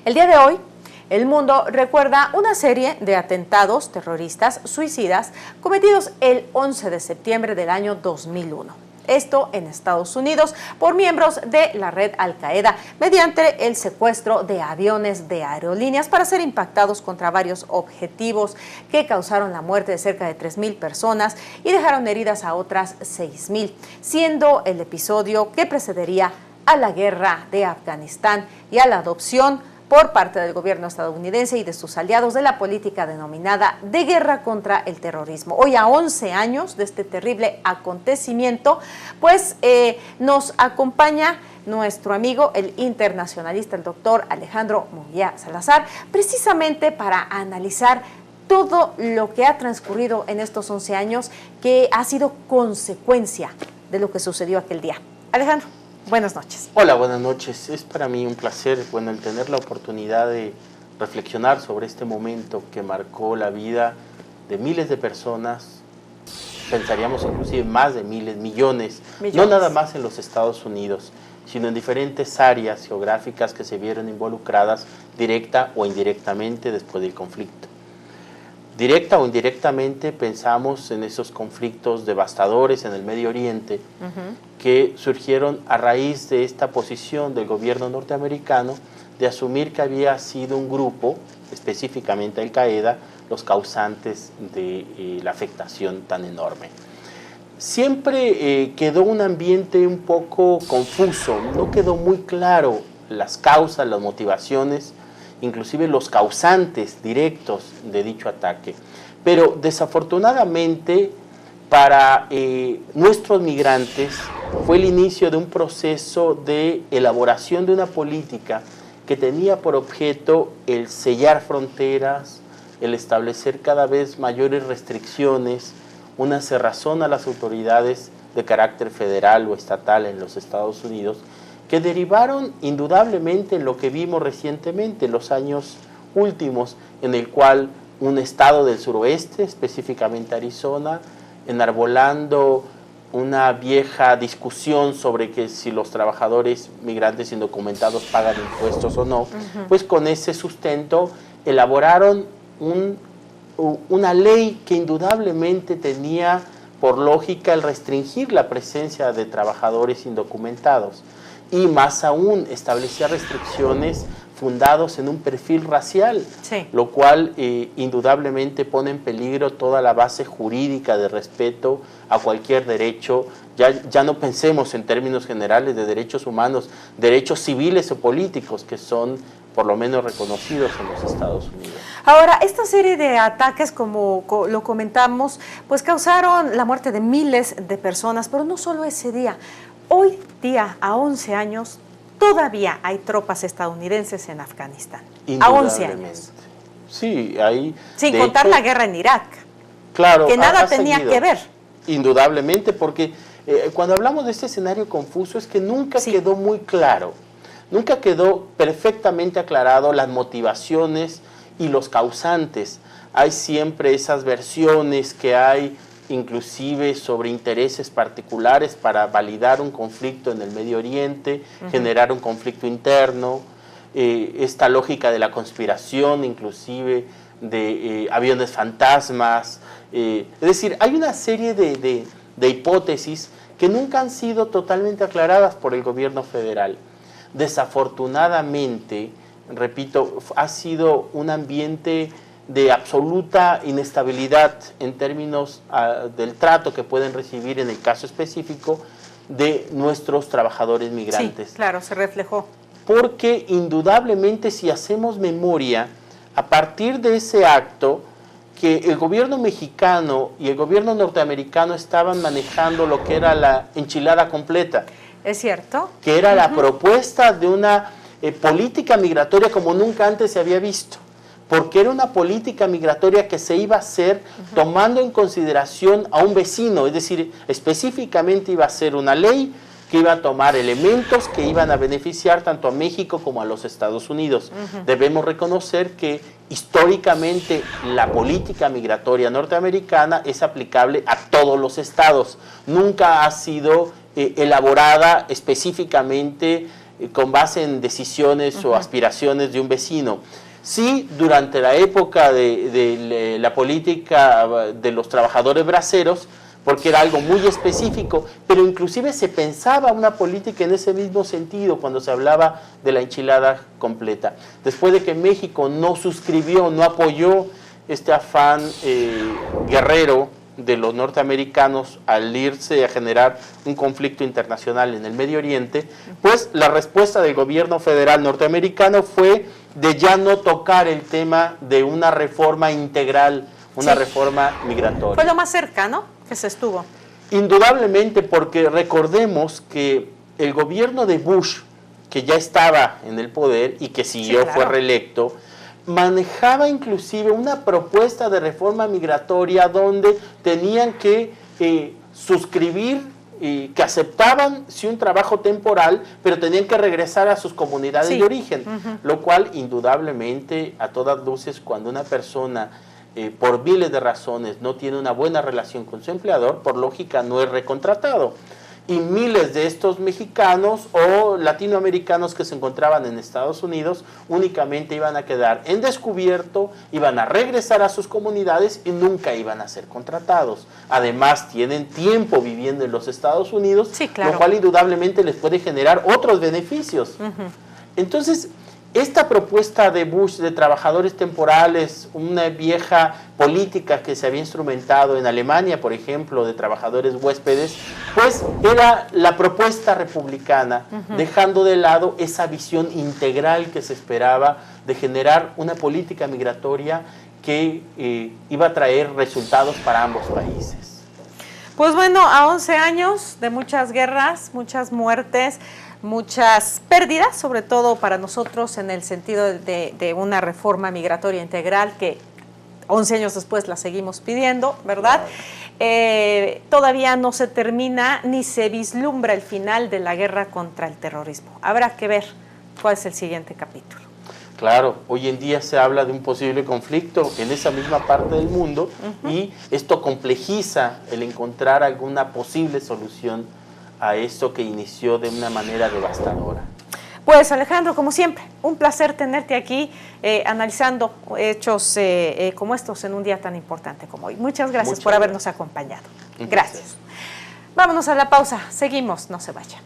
El día de hoy, el mundo recuerda una serie de atentados terroristas suicidas cometidos el 11 de septiembre del año 2001. Esto en Estados Unidos por miembros de la red Al-Qaeda mediante el secuestro de aviones de aerolíneas para ser impactados contra varios objetivos que causaron la muerte de cerca de 3.000 personas y dejaron heridas a otras 6.000, siendo el episodio que precedería a la guerra de Afganistán y a la adopción por parte del gobierno estadounidense y de sus aliados de la política denominada de guerra contra el terrorismo. Hoy, a 11 años de este terrible acontecimiento, pues nos acompaña nuestro amigo, el internacionalista, el doctor Alejandro Munguía Salazar, precisamente para analizar todo lo que ha transcurrido en estos 11 años, que ha sido consecuencia de lo que sucedió aquel día. Alejandro, buenas noches. Hola, buenas noches. Es para mí un placer, el tener la oportunidad de reflexionar sobre este momento que marcó la vida de miles de personas, pensaríamos inclusive más de miles, millones, no nada más en los Estados Unidos, sino en diferentes áreas geográficas que se vieron involucradas directa o indirectamente después del conflicto. Directa o indirectamente pensamos en esos conflictos devastadores en el Medio Oriente que surgieron a raíz de esta posición del gobierno norteamericano de asumir que había sido un grupo, específicamente Al-Qaeda, los causantes de la afectación tan enorme. Siempre quedó un ambiente un poco confuso, no quedó muy claro las causas, las motivaciones, inclusive los causantes directos de dicho ataque. Pero desafortunadamente para nuestros migrantes fue el inicio de un proceso de elaboración de una política que tenía por objeto el sellar fronteras, el establecer cada vez mayores restricciones, una cerrazón a las autoridades de carácter federal o estatal en los Estados Unidos, que derivaron indudablemente en lo que vimos recientemente, en los años últimos, en el cual un estado del suroeste, específicamente Arizona, enarbolando una vieja discusión sobre que si los trabajadores migrantes indocumentados pagan impuestos o no, pues con ese sustento elaboraron una ley que indudablemente tenía por lógica el restringir la presencia de trabajadores indocumentados. Y más aún, establecía restricciones fundados en un perfil racial, lo cual indudablemente pone en peligro toda la base jurídica de respeto a cualquier derecho. Ya no pensemos en términos generales de derechos humanos, derechos civiles o políticos que son por lo menos reconocidos en los Estados Unidos. Ahora, esta serie de ataques, como lo comentamos, pues causaron la muerte de miles de personas, pero no solo ese día. Hoy día, a 11 años, todavía hay tropas estadounidenses en Afganistán. A 11 años. Sí, hay. Sin contar la guerra en Irak. Claro. Que nada tenía que ver. Indudablemente, porque cuando hablamos de este escenario confuso es que nunca quedó muy claro, nunca quedó perfectamente aclarado las motivaciones y los causantes. Hay siempre esas versiones que hay, inclusive sobre intereses particulares para validar un conflicto en el Medio Oriente, generar un conflicto interno, esta lógica de la conspiración, inclusive de aviones fantasmas. Es decir, hay una serie de hipótesis que nunca han sido totalmente aclaradas por el gobierno federal. Desafortunadamente, repito, ha sido un ambiente de absoluta inestabilidad en términos del trato que pueden recibir en el caso específico de nuestros trabajadores migrantes. Sí, claro, se reflejó. Porque indudablemente, si hacemos memoria, a partir de ese acto, que el gobierno mexicano y el gobierno norteamericano estaban manejando lo que era la enchilada completa. ¿Es cierto? Que era la propuesta de una política migratoria como nunca antes se había visto. Porque era una política migratoria que se iba a hacer tomando en consideración a un vecino, es decir, específicamente iba a ser una ley que iba a tomar elementos que iban a beneficiar tanto a México como a los Estados Unidos. Debemos reconocer que históricamente la política migratoria norteamericana es aplicable a todos los estados. Nunca ha sido elaborada específicamente con base en decisiones o aspiraciones de un vecino. Sí, durante la época de la política de los trabajadores braceros, porque era algo muy específico, pero inclusive se pensaba una política en ese mismo sentido cuando se hablaba de la enchilada completa. Después de que México no suscribió, no apoyó este afán guerrero de los norteamericanos al irse a generar un conflicto internacional en el Medio Oriente, pues la respuesta del gobierno federal norteamericano fue de ya no tocar el tema de una reforma integral, una reforma migratoria. Fue lo más cerca, ¿no?, que se estuvo. Indudablemente, porque recordemos que el gobierno de Bush, que ya estaba en el poder y que siguió, fue reelecto, manejaba inclusive una propuesta de reforma migratoria donde tenían que suscribir que aceptaban sí un trabajo temporal, pero tenían que regresar a sus comunidades de origen, lo cual indudablemente, a todas luces, cuando una persona por miles de razones no tiene una buena relación con su empleador, por lógica no es recontratado. Y miles de estos mexicanos o latinoamericanos que se encontraban en Estados Unidos únicamente iban a quedar en descubierto, iban a regresar a sus comunidades y nunca iban a ser contratados. Además, tienen tiempo viviendo en los Estados Unidos, lo cual indudablemente les puede generar otros beneficios. Entonces, esta propuesta de Bush de trabajadores temporales, una vieja política que se había instrumentado en Alemania, por ejemplo, de trabajadores huéspedes, pues era la propuesta republicana, dejando de lado esa visión integral que se esperaba de generar una política migratoria que iba a traer resultados para ambos países. Pues bueno, a 11 años de muchas guerras, muchas muertes, muchas pérdidas, sobre todo para nosotros en el sentido de una reforma migratoria integral que 11 años después la seguimos pidiendo, ¿verdad? Todavía no se termina ni se vislumbra el final de la guerra contra el terrorismo. Habrá que ver cuál es el siguiente capítulo. Claro, hoy en día se habla de un posible conflicto en esa misma parte del mundo y esto complejiza el encontrar alguna posible solución a esto que inició de una manera devastadora. Pues Alejandro, como siempre, un placer tenerte aquí analizando hechos como estos en un día tan importante como hoy. Muchas gracias por habernos acompañado. Gracias. Vámonos a la pausa, seguimos, no se vayan.